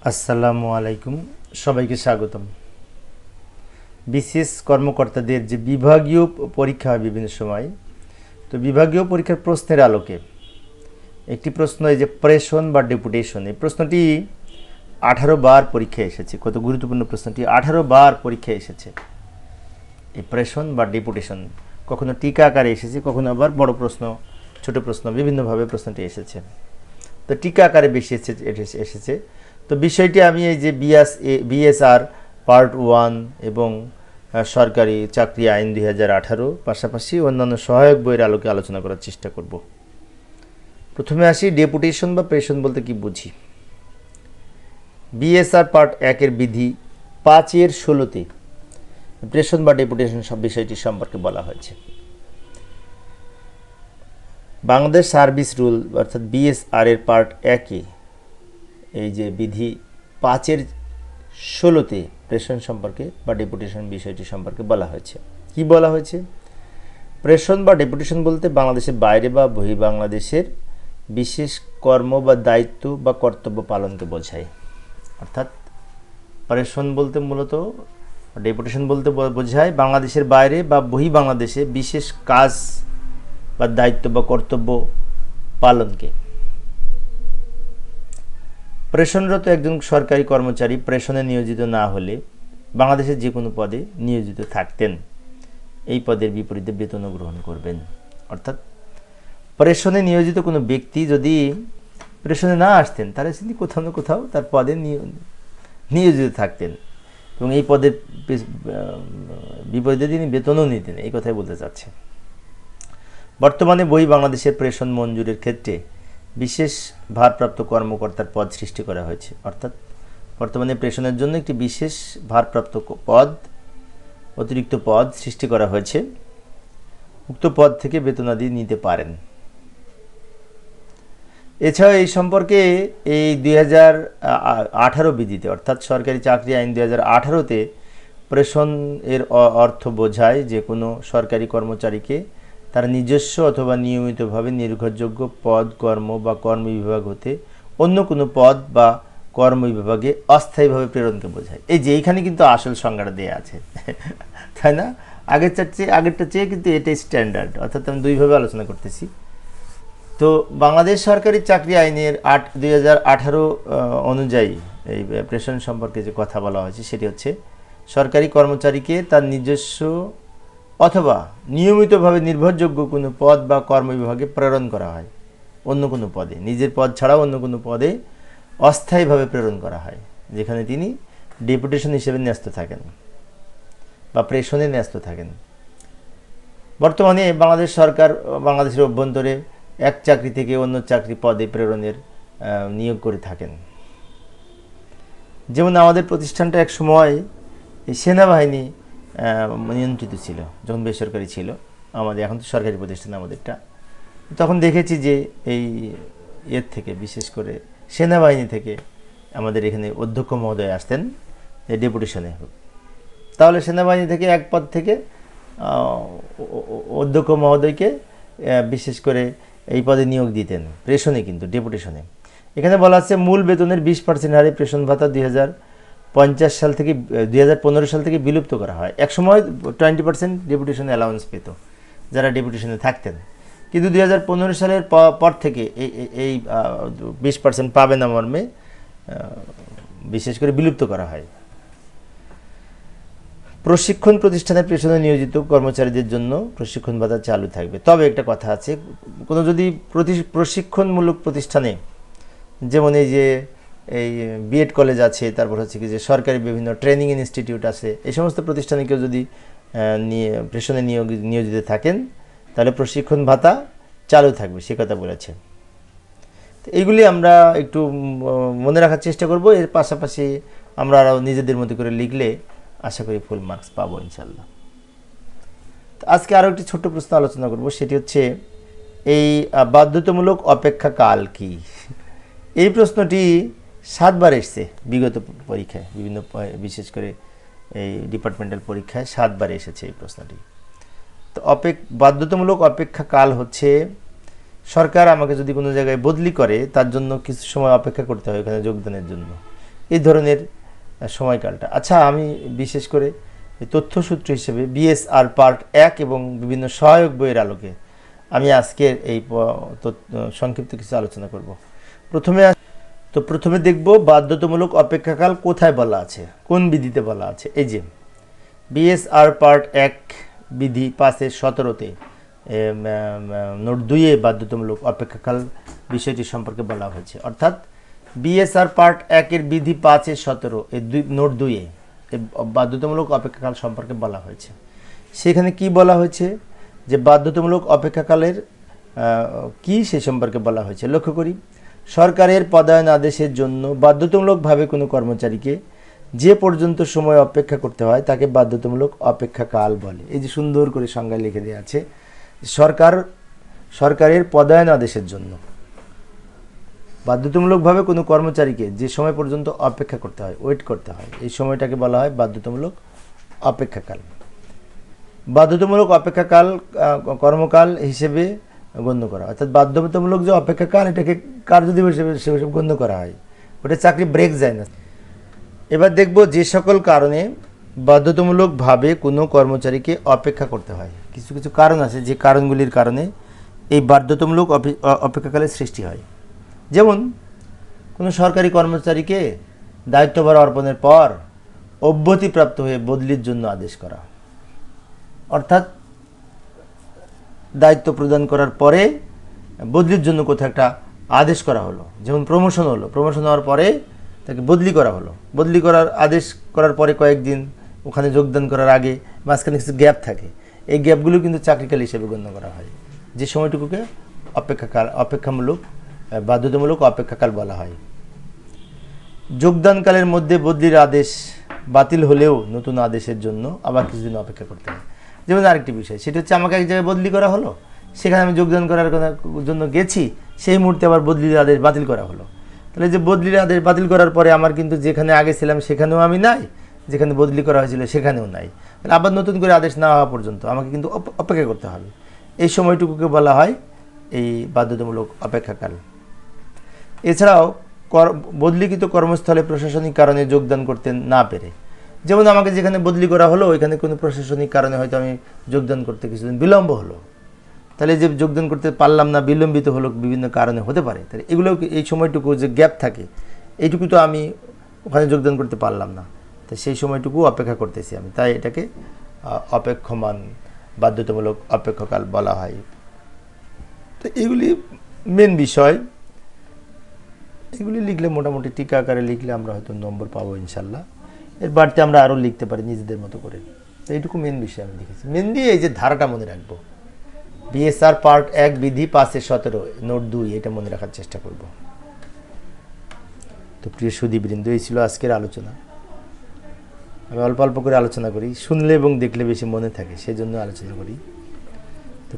আসসালামু আলাইকুম, সবাইকে স্বাগতম। বিশেষ কর্মকর্তাদের যে বিভাগীয় পরীক্ষা হয় বিভিন্ন সময়, তো বিভাগীয় পরীক্ষার প্রশ্নের আলোকে একটি প্রশ্ন, এই যে প্রেষণ বা ডেপুটেশন, এই প্রশ্নটি 18 বার পরীক্ষায় এসেছে। কত গুরুত্বপূর্ণ প্রশ্নটি, 18 বার পরীক্ষায় এসেছে। এই প্রেষণ বা ডেপুটেশন কখনো টিকা আকারে এসেছে, কখনো আবার বড় প্রশ্ন, ছোট প্রশ্ন, বিভিন্নভাবে প্রশ্নটি এসেছে। তো টিকা আকারে বেশি এসেছে। তো বিষয়টি আমি এই যে বিএসআর পার্ট 1 এবং সরকারি চাকরি আইন 2018 পাশাপাশি অন্যান্য সহায়ক বইয়ের আলোকে আলোচনা করার চেষ্টা করব। প্রথমে আসি, ডেপুটেশন বা প্রেষণ বলতে কি বুঝি। বিএসআর পার্ট 1 বিধি 5-16 প্রেষণ বা ডেপুটেশন সব বিষয়টি সম্পর্কে বলা হয়েছে। বাংলাদেশ সার্ভিস রুল অর্থাৎ বিএসআর এর পার্ট 1 এই যে বিধি 5-16 প্রেষণ সম্পর্কে বা ডেপুটেশন বিষয়টি সম্পর্কে বলা হয়েছে। কি বলা হয়েছে? প্রেষণ বা ডেপুটেশন বলতে বাংলাদেশের বাইরে বা বহি বাংলাদেশের বিশেষ কর্ম বা দায়িত্ব বা কর্তব্য পালনকে বোঝায়। অর্থাৎ প্রেষণ বলতে মূলত, ডেপুটেশন বলতে বোঝায় বাংলাদেশের বাইরে বা বহি বাংলাদেশে বিশেষ কাজ বা দায়িত্ব বা কর্তব্য পালনকে। প্রেষণরত একজন সরকারি কর্মচারী প্রেষণে নিয়োজিত না হলে বাংলাদেশের যে কোনো পদে নিয়োজিত থাকতেন, এই পদের বিপরীতে বেতনও গ্রহণ করবেন। অর্থাৎ প্রেষণে নিয়োজিত কোনো ব্যক্তি যদি প্রেষণে না আসতেন, তাহলে তিনি কোথাও না কোথাও তার পদে নিয়োজিত থাকতেন এবং এই পদের বিপরীতে তিনি বেতনও নিতেন, এই কথাই বলতে চাচ্ছে। বর্তমানে বই বাংলাদেশের প্রেষণ মঞ্জুরের ক্ষেত্রে বিশেষ ভারপ্রাপ্ত কর্মকর্তার পদ সৃষ্টি করা হয়েছে। অর্থাৎ বর্তমানে প্রেষণের জন্য একটি বিশেষ ভারপ্রাপ্ত পদ, অতিরিক্ত পদ সৃষ্টি করা হয়েছে। উক্ত পদ থেকে বেতনাদি নিতে পারেন। এছাড়াও এই সম্পর্কে এই 2018 বিধিতে অর্থাৎ সরকারি চাকরি আইন 2018-তে প্রেষণ এর অর্থ বোঝায় যে কোনো সরকারি কর্মচারীকে তার নিজস্ব অথবা নিয়মিতভাবে নির্ভরযোগ্য পদ, কর্ম বা কর্মবিভাগ হতে অন্য কোনো পদ বা কর্মবিভাগে অস্থায়ীভাবে প্রেরণকে বোঝায়। এই যে এইখানে কিন্তু আসল সংজ্ঞাটা দেওয়া আছে, তাই না? আগেরটা চেয়ে কিন্তু এটাই স্ট্যান্ডার্ড। অর্থাৎ আমি দুইভাবে আলোচনা করতেছি। তো বাংলাদেশ সরকারি চাকরি আইনের 2018 অনুযায়ী এই প্রেষণ সম্পর্কে যে কথা বলা হয়েছে সেটি হচ্ছে, সরকারি কর্মচারীকে তার নিজস্ব অথবা নিয়মিতভাবে নির্ভরযোগ্য কোনো পদ বা কর্মবিভাগে প্রেরণ করা হয়। অন্য কোনো পদে, নিজের পদ ছাড়াও অন্য কোনো পদে অস্থায়ীভাবে প্রেরণ করা হয়, যেখানে তিনি ডেপুটেশন হিসেবে ন্যস্ত থাকেন বা প্রেষণে ন্যস্ত থাকেন। বর্তমানে বাংলাদেশ সরকার বাংলাদেশের অভ্যন্তরে এক চাকরি থেকে অন্য চাকরি পদে প্রেরণের নিয়োগ করে থাকেন। যেমন আমাদের প্রতিষ্ঠানটা এক সময় সেনাবাহিনী নিয়ন্ত্রিত ছিল, যখন বেসরকারি ছিল আমাদের, এখন তো সরকারি প্রতিষ্ঠান আমাদেরটা। তখন দেখেছি যে এই এর থেকে, বিশেষ করে সেনাবাহিনী থেকে আমাদের এখানে অধ্যক্ষ মহোদয় আসতেন ডেপুটেশনে। তাহলে সেনাবাহিনী থেকে এক পদ থেকে অধ্যক্ষ মহোদয়কে বিশেষ করে এই পদে নিয়োগ দিতেন, প্রেষণে কিন্তু ডেপুটেশনে। এখানে বলা আছে মূল বেতনের 20% হারে প্রেষণ ভাতা 2015 সাল থেকে বিলুপ্ত করা হয়। একসময় 20% ডেপুটেশন অ্যালাউন্স পেত যারা ডেপুটেশনে থাকতেন, কিন্তু 2015 সালের পর থেকে এই 20% পাবে না মর্মে বিশেষ করে বিলুপ্ত করা হয়। প্রশিক্ষণ প্রতিষ্ঠানে প্রেষণে নিয়োজিত কর্মচারীদের জন্য প্রশিক্ষণ ভাতা চালু থাকবে। তবে একটা কথা আছে, কোনো যদি প্রশিক্ষণমূলক প্রতিষ্ঠানে, যেমন এই যে এই বিএড কলেজ আছে, তারপর হচ্ছে কি যে সরকারি বিভিন্ন ট্রেনিং ইনস্টিটিউট আছে, এই সমস্ত প্রতিষ্ঠানে কেউ যদি প্রেষণে নিয়োজিত থাকেন, তাহলে প্রশিক্ষণ ভাতা চালু থাকবে, সে কথা বলেছে। তো এইগুলি আমরা একটু মনে রাখার চেষ্টা করব। এর পাশাপাশি আমরা আরও নিজেদের মতো করে লিখলে আশা করি ফুল মার্কস পাবো ইনশাল্লাহ। তো আজকে আরও একটি ছোট্ট প্রশ্ন আলোচনা করব, সেটি হচ্ছে এই বাধ্যতামূলক অপেক্ষাকাল কি। এই প্রশ্নটি 7 বার এসছে বিগত পরীক্ষায়, বিভিন্ন বিশেষ করে এই ডিপার্টমেন্টাল পরীক্ষায় 7 বার এসেছে এই প্রশ্নটি। তো বাধ্যতামূলক অপেক্ষাকাল হচ্ছে, সরকার আমাকে যদি কোনো জায়গায় বদলি করে, তার জন্য কিছু সময় অপেক্ষা করতে হয় ওখানে যোগদানের জন্য। এই ধরনের সময়কালটা। আচ্ছা, আমি বিশেষ করে তথ্যসূত্র হিসেবে বিএসআর পার্ট 1 এবং বিভিন্ন সহায়ক বইয়ের আলোকে আমি আজকের এই সংক্ষিপ্ত কিছু আলোচনা করব। প্রথমে দেখব বাধ্যতামূলক অপেক্ষাকাল কোথায় বলা আছে, কোন বিধিতে বলা আছে। এই যে বিএসআর পার্ট 1 বিধি 5-17-তে নোট 2-এ বাধ্যতামূলক অপেক্ষাকাল বিষয়টি সম্পর্কে বলা হয়েছে। অর্থাৎ বিএসআর পার্ট 1-এর বিধি 5-17 এই নোট 2-এ বাধ্যতামূলক অপেক্ষাকাল সম্পর্কে বলা হয়েছে। সেখানে কি বলা হয়েছে যে বাধ্যতামূলক অপেক্ষাকালের কি সে সম্পর্কে বলা হয়েছে। লক্ষ্য করি, সরকারের পদায়ন আদেশের জন্য বাধ্যতামূলকভাবে কোনো কর্মচারীকে যে পর্যন্ত সময় অপেক্ষা করতে হয় তাকে বাধ্যতামূলক অপেক্ষাকাল বলে। এই যে সুন্দর করে সংজ্ঞায় লিখে দেওয়া আছে, সরকারের পদায়ন আদেশের জন্য বাধ্যতামূলকভাবে কোনো কর্মচারীকে যে সময় পর্যন্ত অপেক্ষা করতে হয়, ওয়েট করতে হয়, এই সময়টাকে বলা হয় বাধ্যতামূলক অপেক্ষাকাল। বাধ্যতামূলক অপেক্ষাকাল কর্মকাল হিসেবে গণ্য করা, অর্থাৎ বাধ্যতামূলক যে অপেক্ষাকাল এটাকে কার্যদিবস হিসেবে সেসব গণ্য করা হয়, ওটা চাকরি ব্রেক যায় না। এবার দেখব যে সকল কারণে বাধ্যতামূলকভাবে কোনো কর্মচারীকে অপেক্ষা করতে হয়। কিছু কিছু কারণ আছে যে কারণগুলির কারণে এই বাধ্যতামূলক অপেক্ষাকালের সৃষ্টি হয়। যেমন কোনো সরকারি কর্মচারীকে দায়িত্বভার অর্পণের পর অব্যাহতিপ্রাপ্ত হয়ে বদলির জন্য আদেশ করা, অর্থাৎ দায়িত্ব প্রদান করার পরে বদলির জন্য কোথাও একটা আদেশ করা হলো, যেমন প্রমোশন হলো, প্রমোশন হওয়ার পরে তাকে বদলি করা হলো, বদলি করার আদেশ করার পরে কয়েকদিন ওখানে যোগদান করার আগে মাঝখানে কিছু গ্যাপ থাকে, এই গ্যাপগুলো কিন্তু চাকরিকাল হিসেবে গণ্য করা হয়। যে সময়টুকুকে অপেক্ষামূলক বাধ্যতামূলক অপেক্ষাকাল বলা হয়। যোগদানকালের মধ্যে বদলির আদেশ বাতিল হলেও নতুন আদেশের জন্য আবার কিছুদিন অপেক্ষা করতে হয়। যেমন আরেকটি বিষয়, সেটা হচ্ছে আমাকে এক জায়গায় বদলি করা হলো, সেখানে আমি যোগদান করার জন্য গেছি, সেই মুহূর্তে আবার বদলির আদেশ বাতিল করা হলো। তাহলে যে বদলির আদেশ বাতিল করার পরে আমার কিন্তু যেখানে আগে ছিলাম সেখানেও আমি নাই, যেখানে বদলি করা হয়েছিল সেখানেও নাই, তাহলে আবার নতুন করে আদেশ না হওয়া পর্যন্ত আমাকে কিন্তু অপেক্ষা করতে হবে। এই সময়টুকুকে বলা হয় এই বাধ্যতামূলক অপেক্ষাকাল। এছাড়াও বদলিকৃত কর্মস্থলে প্রশাসনিক কারণে যোগদান করতে না পেরে, যেমন আমাকে যেখানে বদলি করা হলো ওইখানে কোনো প্রশাসনিক কারণে হয়তো আমি যোগদান করতে কিছুদিন বিলম্ব হলো, তাহলে যে যোগদান করতে পারলাম না, বিলম্বিত হলো, বিভিন্ন কারণে হতে পারে, তাহলে এগুলো এই সময়টুকু যে গ্যাপ থাকে এইটুকু তো আমি ওখানে যোগদান করতে পারলাম না, তাই সেই সময়টুকু অপেক্ষা করতেছি আমি, তাই এটাকে অপেক্ষমান বাধ্যতামূলক অপেক্ষাকাল বলা হয়। তো এগুলি মেন বিষয়, এগুলি লিখলে মোটামুটি টিকা আকারে লিখলে আমরা হয়তো নম্বর পাবো ইনশাল্লাহ। এর বাড়িতে আমরা আরও লিখতে পারি নিজেদের মতো করে। তো এইটুকু মেন বিষয় আমি লিখেছি। মেন দিয়ে এই যে ধারাটা মনে রাখবো, বিএসআর পার্ট 1 বিধি 5-17 নোট 2, এটা মনে রাখার চেষ্টা করব। তো প্রিয় সুধীবৃন্দ, এই ছিল আজকের আলোচনা। আমি অল্প অল্প করে আলোচনা করি, শুনলে এবং দেখলে বেশি মনে থাকে, সেজন্য আলোচনা করি। তো